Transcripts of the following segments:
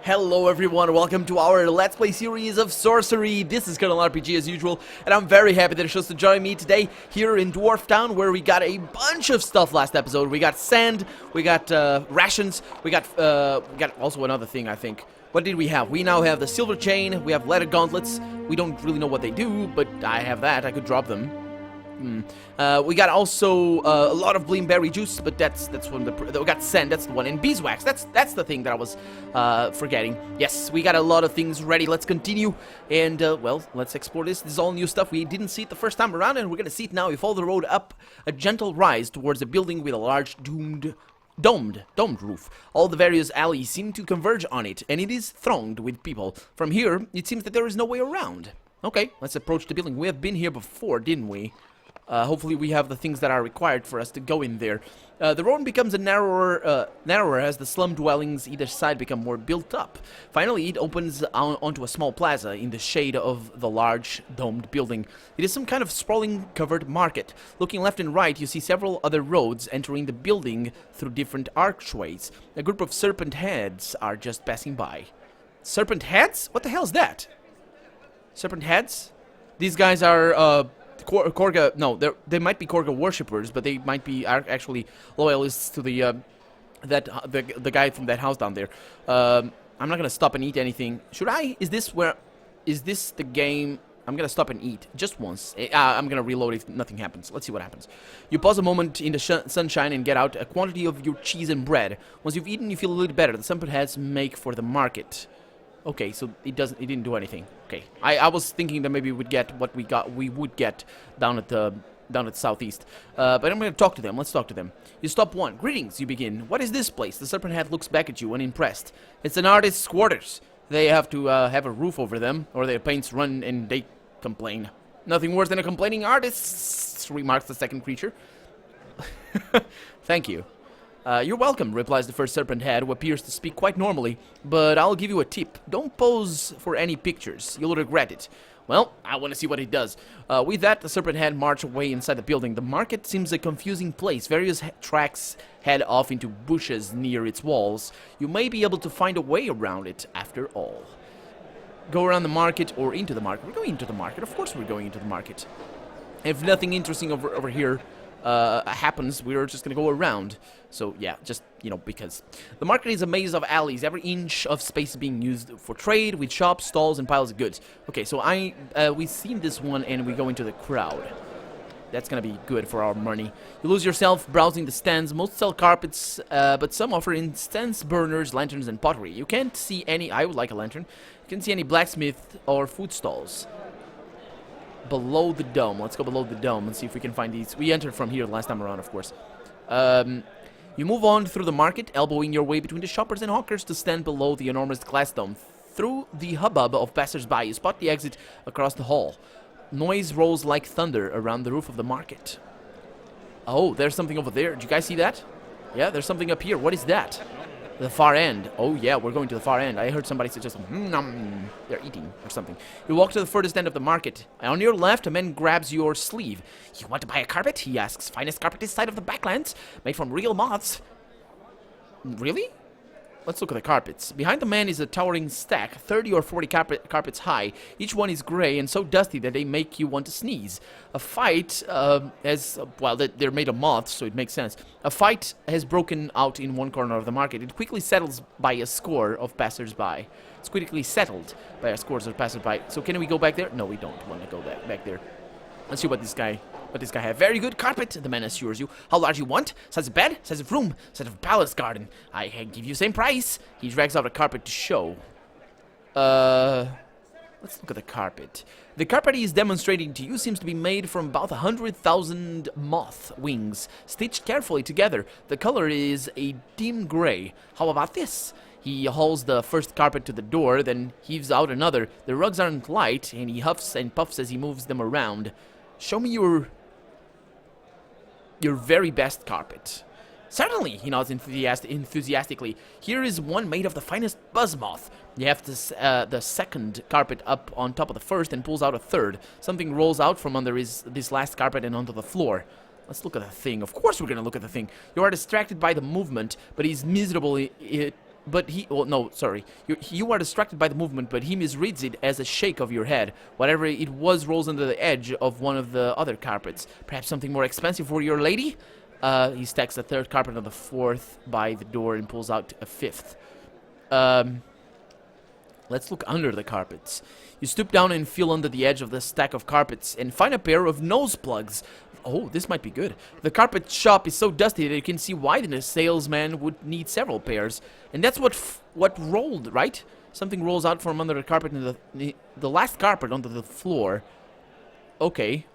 Hello everyone, welcome to our Let's Play series of Sorcery. This is Colonel RPG as usual, and I'm very happy that you're supposed to join me today here in Dwarf Town, where we got a bunch of stuff last episode. We got sand, we got rations, we got also another thing, I think. What did we have? We now have the silver chain, we have leather gauntlets. We don't really know what they do, but I have that, I could drop them. We got also a lot of Bleamberry juice, but that's one of the... We got sand, that's the one, and beeswax, that's the thing that I was forgetting. Yes, we got a lot of things ready. Let's continue, and well, let's explore this. This is all new stuff. We didn't see it the first time around, and we're gonna see it now. We follow the road up a gentle rise towards a building with a large domed roof. All the various alleys seem to converge on it, and it is thronged with people. From here, it seems that there is no way around. Okay, let's approach the building. We have been here before, didn't we? Hopefully we have the things that are required for us to go in there. The road becomes narrower as the slum dwellings either side become more built up. Finally, it opens onto a small plaza in the shade of the large domed building. It is some kind of sprawling covered market. Looking left and right, you see several other roads entering the building through different archways. A group of serpent heads are just passing by. Serpent heads? What the hell is that? Serpent heads? These guys are, Korga, no, they might be Korga worshippers, but they might be actually loyalists to the guy from that house down there. I'm not gonna stop and eat anything. Should I? Is this the game? I'm gonna stop and eat just once. I'm gonna reload if nothing happens. Let's see what happens. You pause a moment in the sunshine and get out a quantity of your cheese and bread. Once you've eaten, you feel a little better. The serpent heads make for the market. Okay, so it didn't do anything. Okay, I was thinking that maybe we'd get what we would get down at southeast. But I'm gonna talk to them. Let's talk to them. You stop one. Greetings, you begin. What is this place? The serpent head looks back at you, unimpressed. It's an artist's quarters. They have to have a roof over them, or their paints run and they complain. Nothing worse than a complaining artist, remarks the second creature. Thank you. You're welcome, replies the first serpent head, who appears to speak quite normally, but I'll give you a tip. Don't pose for any pictures. You'll regret it. Well, I want to see what he does. With that, the serpent head march away inside the building. The market seems a confusing place. Various tracks head off into bushes near its walls. You may be able to find a way around it after all. Go around the market or into the market. We're going into the market. Of course we're going into the market. If nothing interesting over here happens, we're just gonna go around. So yeah, just, you know, because the market is a maze of alleys, every inch of space is being used for trade with shops, stalls, and piles of goods. Okay, so we've seen this one and we go into the crowd. That's gonna be good for our money. You lose yourself browsing the stands. Most sell carpets, but some offer incense burners, lanterns, and pottery. You can't see any. I would like a lantern. You can't see any blacksmith or food stalls. Below the dome. Let's go below the dome and see if we can find these. We entered from here last time around, of course. You move on through the market, elbowing your way between the shoppers and hawkers to stand below the enormous glass dome. Through the hubbub of passers-by, you spot the exit across the hall. Noise rolls like thunder around the roof of the market. Oh, there's something over there. Did you guys see that? Yeah, there's something up here. What is that? The far end. Oh yeah, we're going to the far end. I heard somebody suggest they're eating or something. You walk to the furthest end of the market. On your left, a man grabs your sleeve. You want to buy a carpet? He asks. Finest carpet this side of the backlands, made from real moths. Really? Let's look at the carpets. Behind the man is a towering stack, 30 or 40 carpets high. Each one is gray and so dusty that they make you want to sneeze. A fight they're made of moths, so it makes sense. A fight has broken out in one corner of the market. It quickly settles by a score of passers-by. It's quickly settled by a score of passers-by. So can we go back there? No, we don't want to go back there. Let's see what this guy has. Very good carpet, the man assures you. How large you want? Size of bed? Size of room? Size of palace garden? I can give you same price. He drags out a carpet to show. Let's look at the carpet. The carpet he is demonstrating to you seems to be made from about 100,000 moth wings, stitched carefully together. The color is a dim gray. How about this? He hauls the first carpet to the door, then heaves out another. The rugs aren't light, and he huffs and puffs as he moves them around. Show me your very best carpet. Certainly, he nods enthusiastically. Here is one made of the finest buzz moth. You have this, the second carpet up on top of the first and pulls out a third. Something rolls out from under this last carpet and onto the floor. Let's look at the thing. Of course we're going to look at the thing. You are distracted by the movement, but he's miserable But he... Well, no, sorry. You are distracted by the movement, but he misreads it as a shake of your head. Whatever it was rolls under the edge of one of the other carpets. Perhaps something more expensive for your lady? He stacks a third carpet on the fourth by the door and pulls out a fifth. Let's look under the carpets. You stoop down and feel under the edge of the stack of carpets and find a pair of nose plugs. Oh, this might be good. The carpet shop is so dusty that you can see why the salesman would need several pairs. And that's what rolled, right? Something rolls out from under the carpet and the last carpet onto the floor. Okay.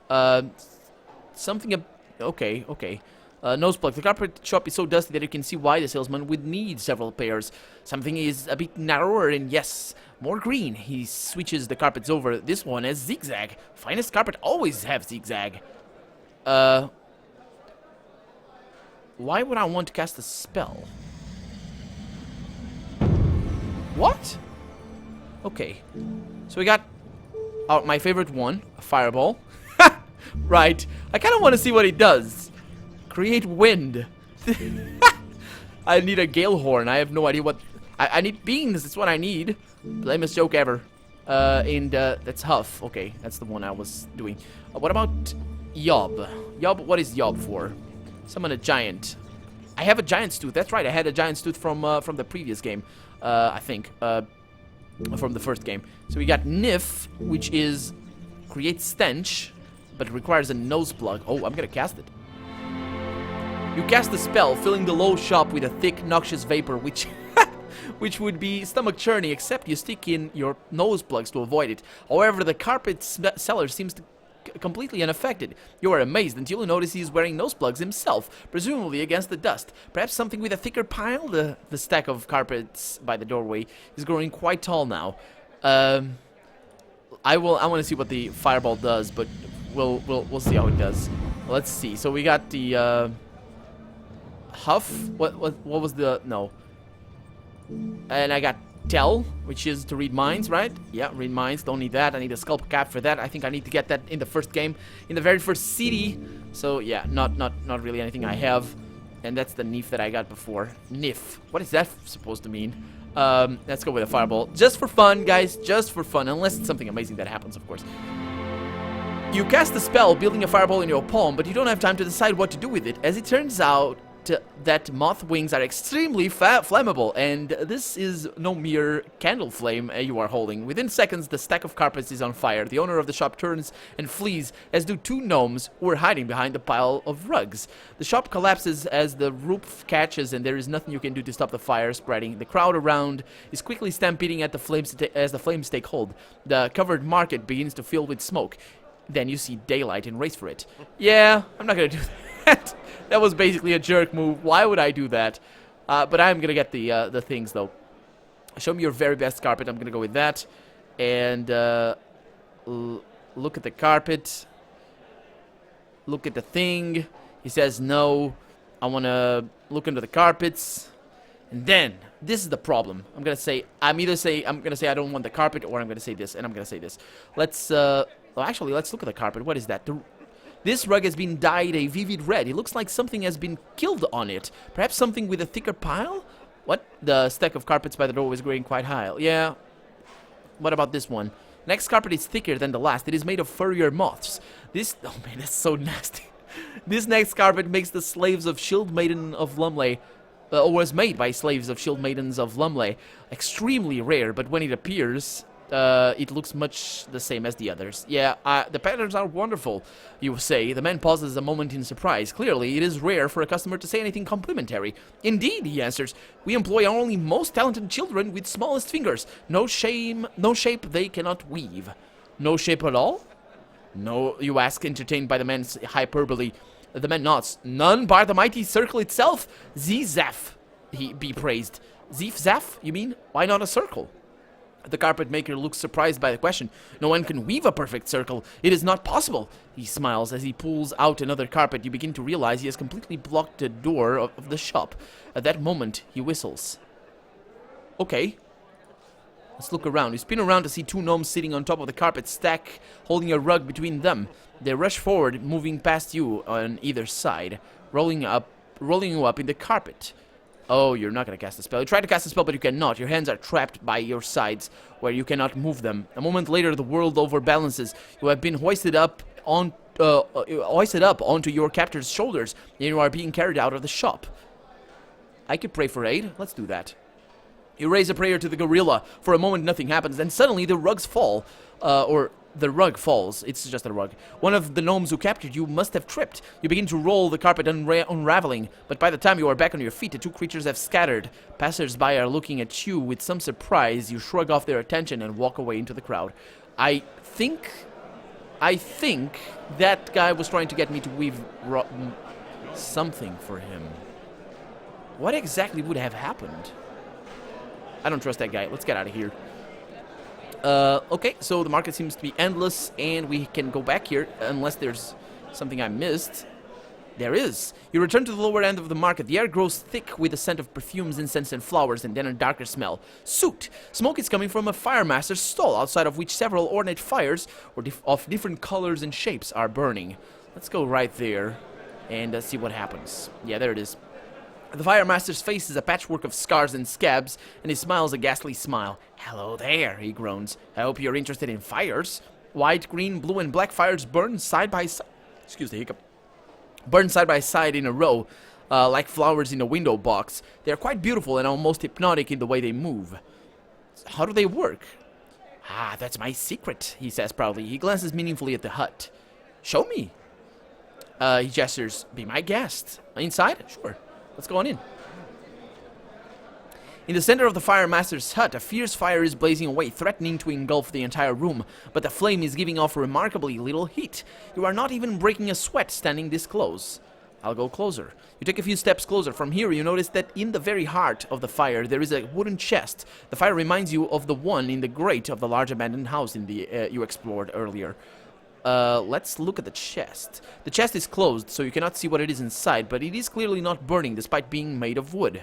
Okay. Nose plug. The carpet shop is so dusty that you can see why the salesman would need several pairs. Something is a bit narrower and yes, more green. He switches the carpets over. This one has zigzag. Finest carpet always have zigzag. Why would I want to cast a spell? What? Okay. So we got my favorite one, a fireball. Right. I kind of want to see what it does. Create wind. I need a gale horn. I have no idea what... I need beans. That's what I need. Lamest joke ever. That's Huff. Okay, that's the one I was doing. What about Yob? Yob, what is Yob for? Summon a giant. I have a giant's tooth. That's right. I had a giant's tooth from the previous game. I think. From the first game. So we got Nif, which is create stench, but it requires a nose plug. Oh, I'm gonna cast it. You cast the spell, filling the low shop with a thick, noxious vapor, which would be stomach churning, except you stick in your nose plugs to avoid it. However, the carpet seller seems to completely unaffected. You are amazed until you notice he is wearing nose plugs himself, presumably against the dust. Perhaps something with a thicker pile? The stack of carpets by the doorway is growing quite tall now. I want to see what the fireball does, but we'll see how it does. Let's see. So we got the Huff. What was the no? And I got Tell, which is to read minds, right? Yeah, read minds. Don't need that. I need a sculpt cap for that. I think I need to get that in the first game, in the very first city. So yeah, not really anything I have. And that's the Nif that I got before. Nif. What is that supposed to mean? Let's go with a fireball, just for fun, guys. Just for fun, unless it's something amazing that happens, of course. You cast the spell, building a fireball in your palm, but you don't have time to decide what to do with it. As it turns out, that moth wings are extremely flammable, and this is no mere candle flame you are holding. Within seconds, the stack of carpets is on fire. The owner of the shop turns and flees, as do two gnomes who are hiding behind the pile of rugs. The shop collapses as the roof catches, and there is nothing you can do to stop the fire spreading. The crowd around is quickly stampeding at the flames as the flames take hold. The covered market begins to fill with smoke. Then you see daylight and race for it. Yeah, I'm not gonna do that. That was basically a jerk move. Why would I do that? But I'm gonna get the things though. Show me your very best carpet. I'm gonna go with that. And look at the carpet. Look at the thing. He says no. I wanna look under the carpets. And then this is the problem. I'm gonna say I'm gonna say I don't want the carpet, or I'm gonna say this, and I'm gonna say this. Let's well, actually, let's look at the carpet. What is that? This rug has been dyed a vivid red. It looks like something has been killed on it. Perhaps something with a thicker pile? What? The stack of carpets by the door is growing quite high. Yeah. What about this one? Next carpet is thicker than the last. It is made of furrier moths. This... Oh man, that's so nasty. This next carpet makes the slaves of Shield Maiden of Lumley... or was made by slaves of Shield Maidens of Lumley. Extremely rare, but when it appears... it looks much the same as the others. Yeah, the patterns are wonderful, you say. The man pauses a moment in surprise. Clearly, it is rare for a customer to say anything complimentary. Indeed, he answers. We employ our only most talented children with smallest fingers. No shape they cannot weave. No shape at all? No, you ask, entertained by the man's hyperbole. The man nods. None bar the mighty circle itself? Zaf, he be praised. Zaf, you mean? Why not a circle? The carpet maker looks surprised by the question. No one can weave a perfect circle. It is not possible. He smiles as he pulls out another carpet. You begin to realize he has completely blocked the door of the shop. At that moment, he whistles. Okay. Let's look around. You spin around to see two gnomes sitting on top of the carpet stack, holding a rug between them. They rush forward, moving past you on either side, rolling you up in the carpet. Oh, you're not going to cast a spell. You tried to cast a spell, but you cannot. Your hands are trapped by your sides, where you cannot move them. A moment later, the world overbalances. You have been hoisted up onto your captor's shoulders, and you are being carried out of the shop. I could pray for aid. Let's do that. You raise a prayer to the gorilla. For a moment, nothing happens. Then suddenly, the rugs fall. The rug falls. It's just a rug. One of the gnomes who captured you must have tripped. You begin to roll, the carpet unraveling. But by the time you are back on your feet, the two creatures have scattered. Passers-by are looking at you with some surprise. You shrug off their attention and walk away into the crowd. I think that guy was trying to get me to weave something for him. What exactly would have happened? I don't trust that guy. Let's get out of here. Okay, so the market seems to be endless, and we can go back here, unless there's something I missed. There is. You return to the lower end of the market. The air grows thick with the scent of perfumes, incense, and flowers, and then a darker smell. Soot! Smoke is coming from a firemaster's stall, outside of which several ornate fires, of different colors and shapes, are burning. Let's go right there, and see what happens. Yeah, there it is. The firemaster's face is a patchwork of scars and scabs, and he smiles a ghastly smile. "Hello there," he groans. "I hope you're interested in fires." White, green, blue, and black fires burn side by side. Excuse the hiccup. Burn side by side in a row, like flowers in a window box. They are quite beautiful and almost hypnotic in the way they move. How do they work? "Ah, that's my secret," he says proudly. He glances meaningfully at the hut. "Show me." He gestures. "Be my guest." "Inside?" "Sure. Let's go on in." In the center of the firemaster's hut, a fierce fire is blazing away, threatening to engulf the entire room, but the flame is giving off remarkably little heat. You are not even breaking a sweat standing this close. I'll go closer. You take a few steps closer. From here, you notice that in the very heart of the fire, there is a wooden chest. The fire reminds you of the one in the grate of the large abandoned house in the you explored earlier. Let's look at the chest. The chest is closed, so you cannot see what it is inside, but it is clearly not burning, despite being made of wood.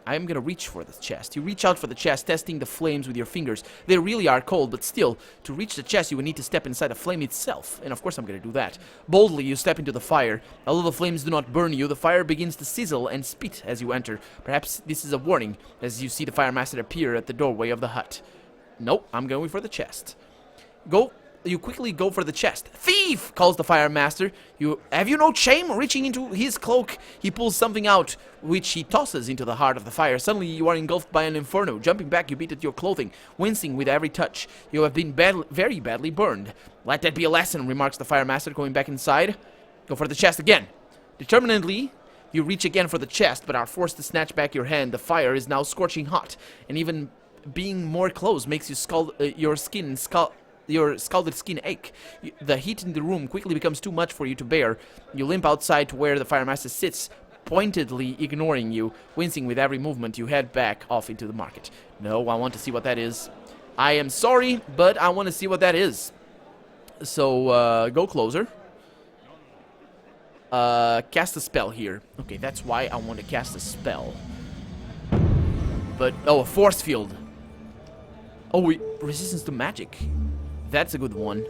I am gonna reach for the chest. You reach out for the chest, testing the flames with your fingers. They really are cold, but still, to reach the chest, you would need to step inside the flame itself. And of course I'm gonna do that. Boldly, you step into the fire. Although the flames do not burn you, the fire begins to sizzle and spit as you enter. Perhaps this is a warning, as you see the firemaster appear at the doorway of the hut. Nope, I'm going for the chest. You quickly go for the chest. "Thief!" calls the firemaster. Have you no shame? Reaching into his cloak, he pulls something out, which he tosses into the heart of the fire. Suddenly, you are engulfed by an inferno. Jumping back, you beat at your clothing, wincing with every touch. You have been very badly burned. "Let that be a lesson," remarks the firemaster, going back inside. Go for the chest again. Determinedly, you reach again for the chest, but are forced to snatch back your hand. The fire is now scorching hot, and even being more close makes your scalded skin ache. The heat in the room quickly becomes too much for you to bear. You limp outside to where the firemaster sits, pointedly ignoring you. Wincing with every movement, you head back off into the market. No, I want to see what that is. I am sorry, but I want to see what that is. So, go closer. Cast a spell here. Okay, that's why I want to cast a spell. But, oh, a force field. Oh, resistance to magic. That's a good one.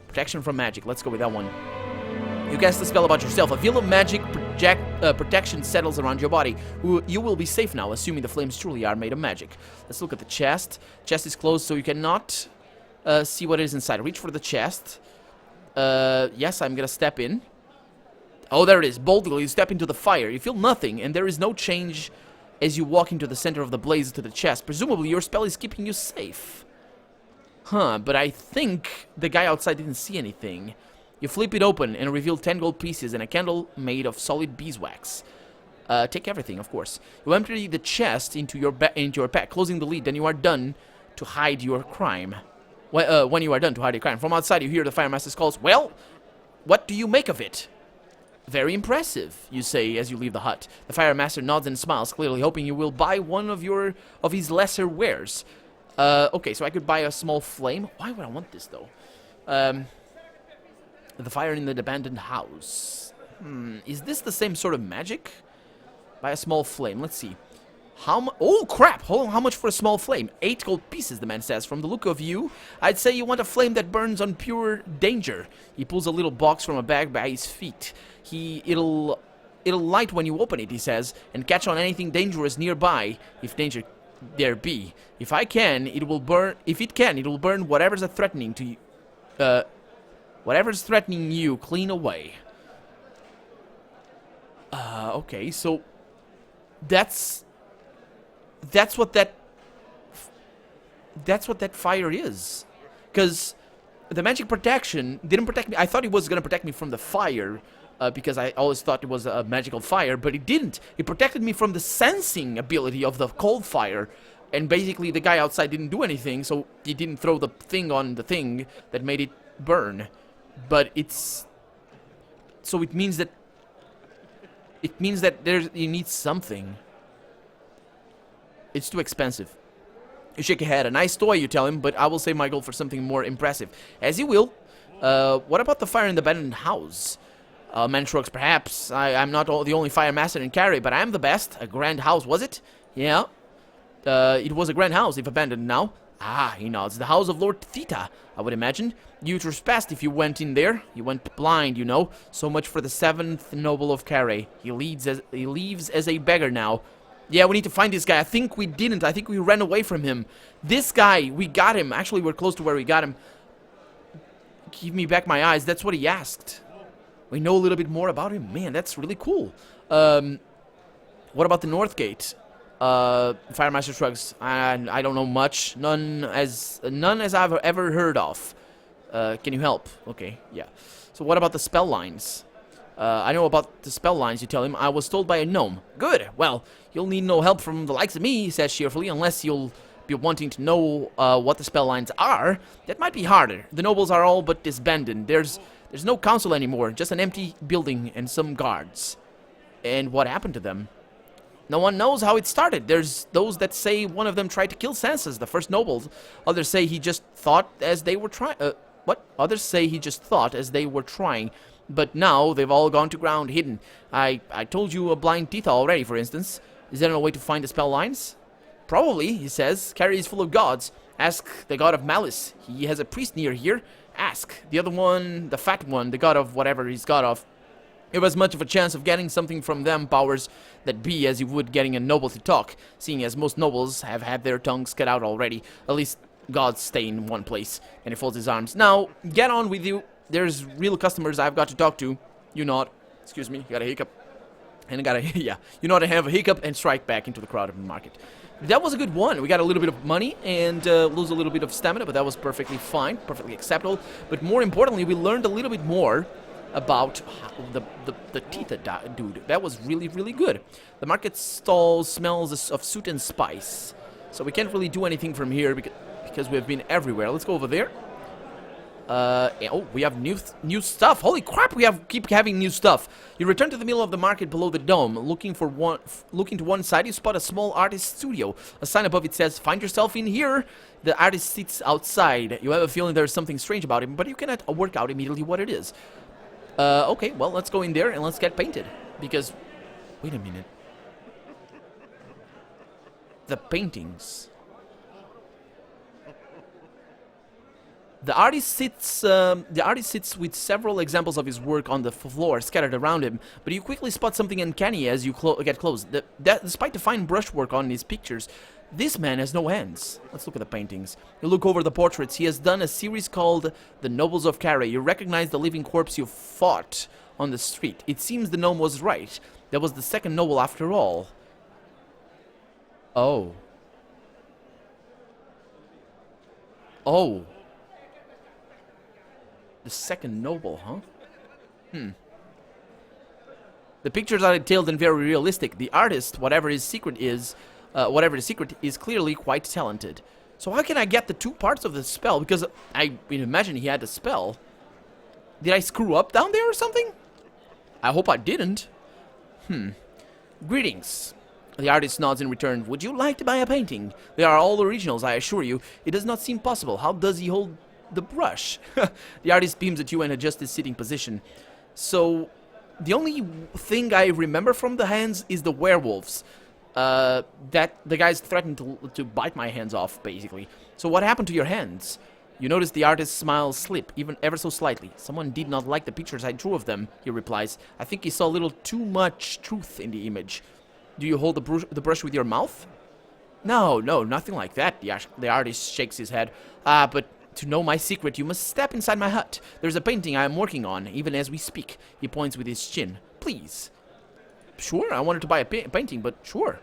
Protection from magic. Let's go with that one. You cast a spell about yourself. A veil of magic protection settles around your body. You will be safe now, assuming the flames truly are made of magic. Let's look at the chest. Chest is closed, so you cannot see what is inside. Reach for the chest. Yes, I'm gonna step in. Oh, there it is. Boldly, you step into the fire. You feel nothing, and there is no change as you walk into the center of the blaze to the chest. Presumably, your spell is keeping you safe. Huh, but I think the guy outside didn't see anything. You flip it open and reveal 10 gold pieces and a candle made of solid beeswax. Take everything, of course. You empty the chest into your pack, closing the lid. Then you are done to hide your crime. When you are done to hide your crime. From outside, you hear the firemaster's calls. "Well, what do you make of it?" "Very impressive," you say as you leave the hut. The firemaster nods and smiles, clearly hoping you will buy one of his lesser wares. Okay, so I could buy a small flame. Why would I want this, though? The fire in the abandoned house. Is this the same sort of magic? Buy a small flame. Let's see. Oh, crap! Hold on, how much for a small flame? 8 gold pieces, the man says. From the look of you, I'd say you want a flame that burns on pure danger. He pulls a little box from a bag by his feet. It'll it'll light when you open it, he says, and catch on anything dangerous nearby, if danger there be. If I can, it will burn. If it can, it will burn whatever's threatening to you. Whatever's threatening you, clean away. Okay, so that's what that fire is. Because the magic protection didn't protect me. I thought it was gonna protect me from the fire, because I always thought it was a magical fire, but it didn't. It protected me from the sensing ability of the cold fire. And basically the guy outside didn't do anything, so he didn't throw the thing on the thing that made it burn. But it's... So it means that you need something. It's too expensive. You shake your head. A nice toy, you tell him, but I will save my gold for something more impressive. As you will. What about the fire in the abandoned house? Man shrugs. Perhaps. I'm not the only fire master in Carrie, but I am the best. A grand house, was it? Yeah. It was a grand house, if abandoned now. Ah, he nods. The house of Lord Theta, I would imagine. You trespassed if you went in there. You went blind, you know. So much for the 7th noble of Carey. He leaves as a beggar now. Yeah, we need to find this guy. I think we didn't. I think we ran away from him. This guy, we got him. Actually, we're close to where we got him. Give me back my eyes. That's what he asked. We know a little bit more about him. Man, that's really cool. What about the North Gate? Firemaster shrugs. I don't know much. None as I've ever heard of. Can you help? Okay, yeah. So what about the spell lines? I know about the spell lines, you tell him. I was told by a gnome. Good. Well, you'll need no help from the likes of me, he says cheerfully, unless you'll be wanting to know what the spell lines are. That might be harder. The nobles are all but disbanded. There's no council anymore, just an empty building and some guards. And what happened to them? No one knows how it started. There's those that say one of them tried to kill Sansa, the first noble. Others say he just thought as they were trying. What? Others say he just thought as they were trying. But now they've all gone to ground hidden. I told you a blind Titha already, for instance. Is there no way to find the spell lines? Probably, he says. Carrie is full of gods. Ask the god of malice. He has a priest near here. Ask. The other one, the fat one, the god of whatever he's god of. You have as much of a chance of getting something from them powers that be as you would getting a noble to talk, seeing as most nobles have had their tongues cut out already. At least gods stay in one place. And he folds his arms. Now, get on with you. There's real customers I've got to talk to. You nod. Excuse me, got a hiccup. And I got a, yeah, you know how to have a hiccup and strike back into the crowd of the market. That was a good one. We got a little bit of money and lose a little bit of stamina, but that was perfectly fine, perfectly acceptable. But more importantly, we learned a little bit more about the Titha dude. That was really, really good. The market stall smells of soot and spice. So we can't really do anything from here because we've been everywhere. Let's go over there. Oh, we have new stuff. Holy crap, we keep having new stuff. You return to the middle of the market below the dome. Looking to one side, you spot a small artist studio. A sign above it says, "Find yourself in here." The artist sits outside. You have a feeling there's something strange about him, but you cannot work out immediately what it is. Okay, well, let's go in there and let's get painted. Because, wait a minute. The paintings. The artist sits with several examples of his work on the floor scattered around him, but you quickly spot something uncanny as you get close. Despite the fine brushwork on his pictures, this man has no hands. Let's look at the paintings. You look over the portraits. He has done a series called The Nobles of Carey. You recognize the living corpse you fought on the street. It seems the gnome was right. That was the second noble after all. Oh. Oh. The second noble, huh? The pictures are detailed and very realistic. The artist, whatever his secret is, clearly quite talented. So how can I get the two parts of the spell? Because I imagine he had the spell. Did I screw up down there or something? I hope I didn't. Greetings. The artist nods in return. Would you like to buy a painting? They are all originals, I assure you. It does not seem possible. How does he hold the brush? The artist beams at you and adjusts his sitting position. So, the only thing I remember from the hands is the werewolves. That the guys threatened to bite my hands off, basically. So what happened to your hands? You notice the artist's smile slip, even ever so slightly. Someone did not like the pictures I drew of them, he replies. I think he saw a little too much truth in the image. Do you hold the brush with your mouth? No, nothing like that, the artist shakes his head. But to know my secret, you must step inside my hut. There's a painting I am working on, even as we speak. He points with his chin. Please. Sure, I wanted to buy a painting, but sure.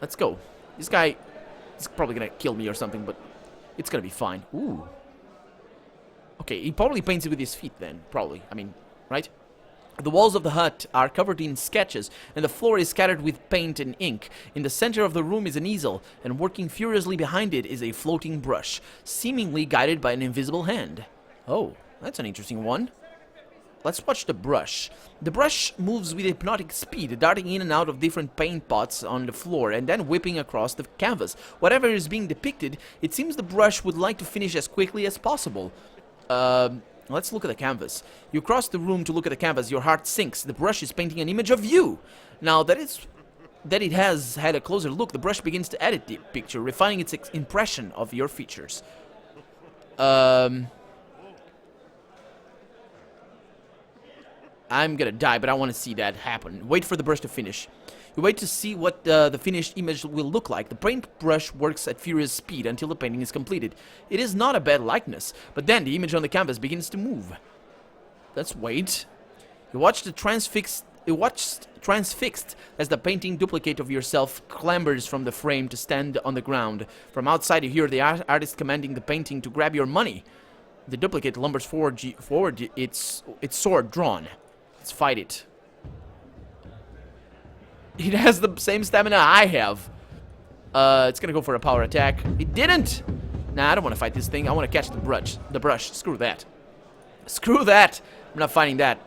Let's go. This guy is probably gonna kill me or something, but it's gonna be fine. Ooh. Okay, he probably paints it with his feet then, probably. I mean, right? The walls of the hut are covered in sketches, and the floor is scattered with paint and ink. In the center of the room is an easel, and working furiously behind it is a floating brush, seemingly guided by an invisible hand. Oh, that's an interesting one. Let's watch the brush. The brush moves with hypnotic speed, darting in and out of different paint pots on the floor, and then whipping across the canvas. Whatever is being depicted, it seems the brush would like to finish as quickly as possible. Let's look at the canvas. You cross the room to look at the canvas. Your heart sinks. The brush is painting an image of you. Now that it has had a closer look, the brush begins to edit the picture, refining its impression of your features. I'm gonna die, but I want to see that happen. Wait for the brush to finish. You wait to see what the finished image will look like. The paintbrush works at furious speed until the painting is completed. It is not a bad likeness, but then the image on the canvas begins to move. Let's wait. You watch transfixed as the painting duplicate of yourself clambers from the frame to stand on the ground. From outside you hear the artist commanding the painting to grab your money. The duplicate lumbers forward its sword drawn. Let's fight it. It has the same stamina I have. It's gonna go for a power attack. It didn't! Nah, I don't want to fight this thing. I want to catch the brush. Screw that. Screw that! I'm not fighting that.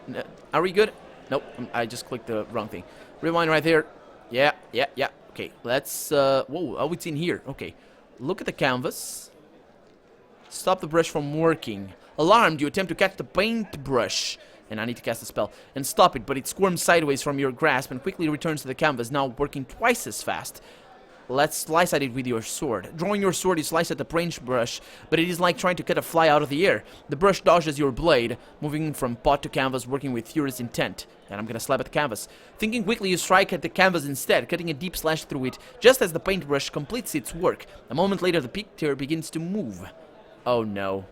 Are we good? Nope. I just clicked the wrong thing. Rewind right there. Yeah. Okay, let's... whoa, oh, it's in here. Okay. Look at the canvas. Stop the brush from working. Alarmed, you attempt to catch the paintbrush. And I need to cast a spell. And stop it, but it squirms sideways from your grasp and quickly returns to the canvas, now working twice as fast. Let's slice at it with your sword. Drawing your sword, you slice at the paintbrush, but it is like trying to cut a fly out of the air. The brush dodges your blade, moving from pot to canvas, working with furious intent. And I'm gonna slap at the canvas. Thinking quickly, you strike at the canvas instead, cutting a deep slash through it, just as the paintbrush completes its work. A moment later, the picture begins to move. Oh no.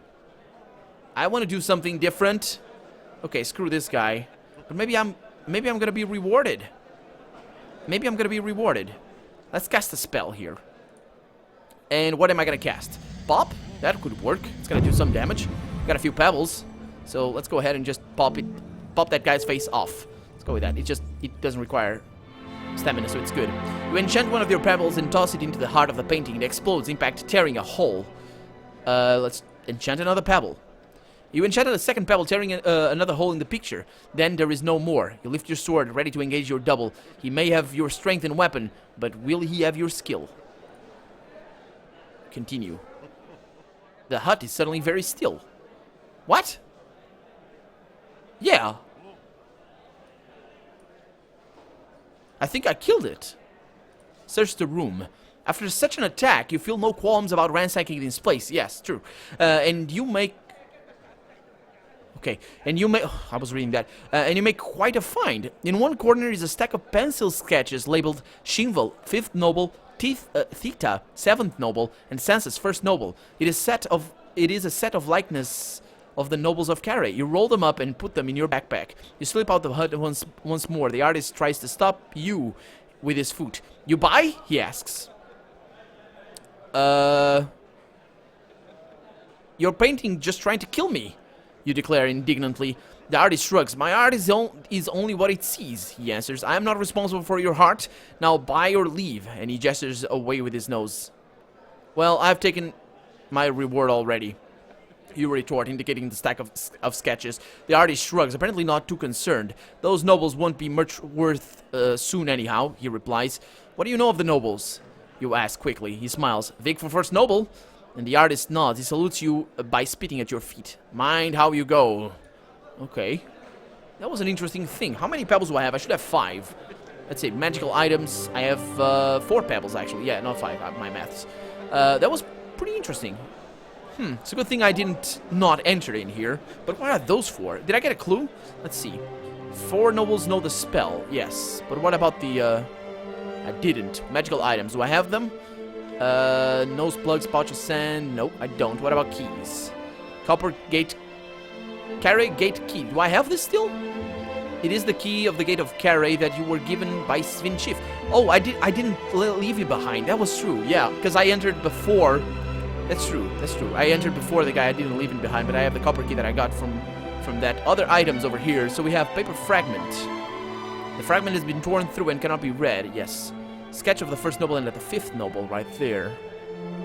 I want to do something different. Okay, screw this guy. But maybe I'm gonna be rewarded. Maybe I'm gonna be rewarded. Let's cast a spell here. And what am I gonna cast? Pop? That could work. It's gonna do some damage. Got a few pebbles. So let's go ahead and just pop that guy's face off. Let's go with that. It doesn't require stamina, so it's good. You enchant one of your pebbles and toss it into the heart of the painting. It explodes, impact tearing a hole. Let's enchant another pebble. You enchanted a second pebble, tearing another hole in the picture. Then there is no more. You lift your sword, ready to engage your double. He may have your strength and weapon, but will he have your skill? Continue. The hut is suddenly very still. What? Yeah. I think I killed it. Search the room. After such an attack, you feel no qualms about ransacking this place. Yes, true. And you make... Okay, and you make... Oh, I was reading that. And you make quite a find. In one corner is a stack of pencil sketches labeled Shinval, 5th Noble, Theta, 7th Noble, and Sansa's 1st Noble. It is a set of likeness of the nobles of Carre. You roll them up and put them in your backpack. You slip out the hut once more. The artist tries to stop you with his foot. You buy? He asks. You're painting just trying to kill me, you declare indignantly. The artist shrugs. My art is only what it sees, he answers. I am not responsible for your heart. Now buy or leave. And he gestures away with his nose. Well, I've taken my reward already, you retort, indicating the stack of sketches. The artist shrugs, apparently not too concerned. Those nobles won't be much worth soon anyhow, he replies. What do you know of the nobles? You ask quickly. He smiles. Vic for 1st Noble? And the artist nods. He salutes you by spitting at your feet. Mind how you go. Okay. That was an interesting thing. How many pebbles do I have? I should have 5. Let's see. Magical items. I have 4 pebbles, actually. Yeah, not 5. My maths. That was pretty interesting. It's a good thing I didn't not enter in here. But what are those for? Did I get a clue? Let's see. 4 nobles know the spell. Yes. But what about the, I didn't. Magical items. Do I have them? Nose plugs, pouch of sand. Nope, I don't. What about keys? Copper gate. Carry gate key. Do I have this still? It is the key of the gate of Carey that you were given by Svin Chief. Oh, I didn't leave you behind. That was true. Yeah, because I entered before. That's true. That's true. I entered before the guy. I didn't leave him behind, but I have the copper key that I got from that other items over here. So we have paper fragment. The fragment has been torn through and cannot be read. Yes. Sketch of the first noble and at the 5th noble right there.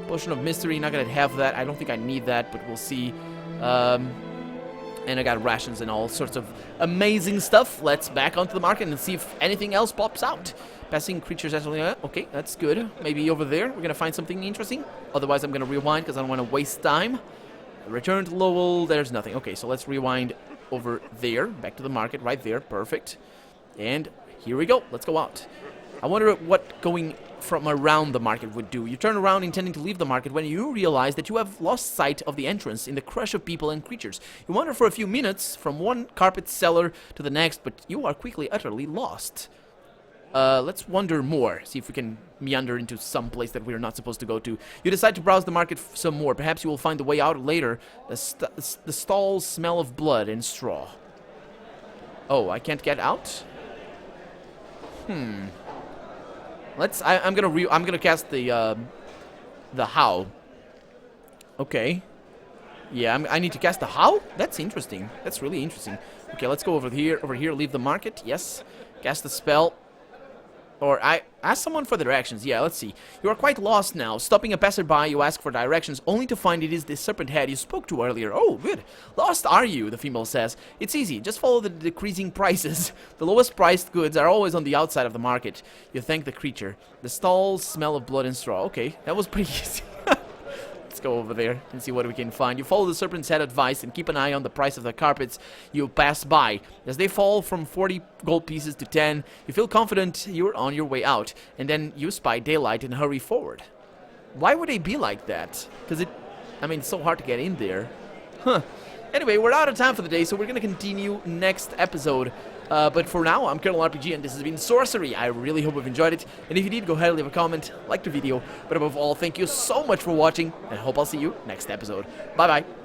Potion of mystery. Not gonna have that. I don't think I need that, but we'll see. And I got rations and all sorts of amazing stuff. Let's back onto the market and see if anything else pops out. Passing creatures actually. Okay, that's good. Maybe over there we're gonna find something interesting. Otherwise, I'm gonna rewind because I don't want to waste time. Return to Lowell. There's nothing. Okay, so let's rewind over there. Back to the market right there. Perfect. And here we go. Let's go out. I wonder what going from around the market would do. You turn around intending to leave the market when you realize that you have lost sight of the entrance in the crush of people and creatures. You wander for a few minutes from one carpet seller to the next, but you are quickly utterly lost. Let's wander more, see if we can meander into some place that we're not supposed to go to. You decide to browse the market some more. Perhaps you will find the way out later. The stalls smell of blood and straw. Oh, I can't get out? I'm gonna cast the how. Okay. Yeah, I need to cast the how? That's interesting. That's really interesting. Okay, let's go over here, leave the market. Yes. Cast the spell. Or I ask someone for the directions. Yeah, let's see. You are quite lost now. Stopping a passerby, you ask for directions, only to find it is the serpent head you spoke to earlier. Oh, good. Lost are you, the female says. It's easy. Just follow the decreasing prices. The lowest priced goods are always on the outside of the market. You thank the creature. The stalls smell of blood and straw. Okay, that was pretty easy. Let's go over there and see what we can find. You follow the serpent's head advice and keep an eye on the price of the carpets you pass by. As they fall from 40 gold pieces to 10, you feel confident you're on your way out. And then you spy daylight and hurry forward. Why would they be like that? Because it's so hard to get in there. Huh. Anyway, we're out of time for the day, so we're going to continue next episode. But for now, I'm Colonel RPG, and this has been Sorcery. I really hope you've enjoyed it. And if you did, go ahead and leave a comment, like the video. But above all, thank you so much for watching, and I hope I'll see you next episode. Bye-bye.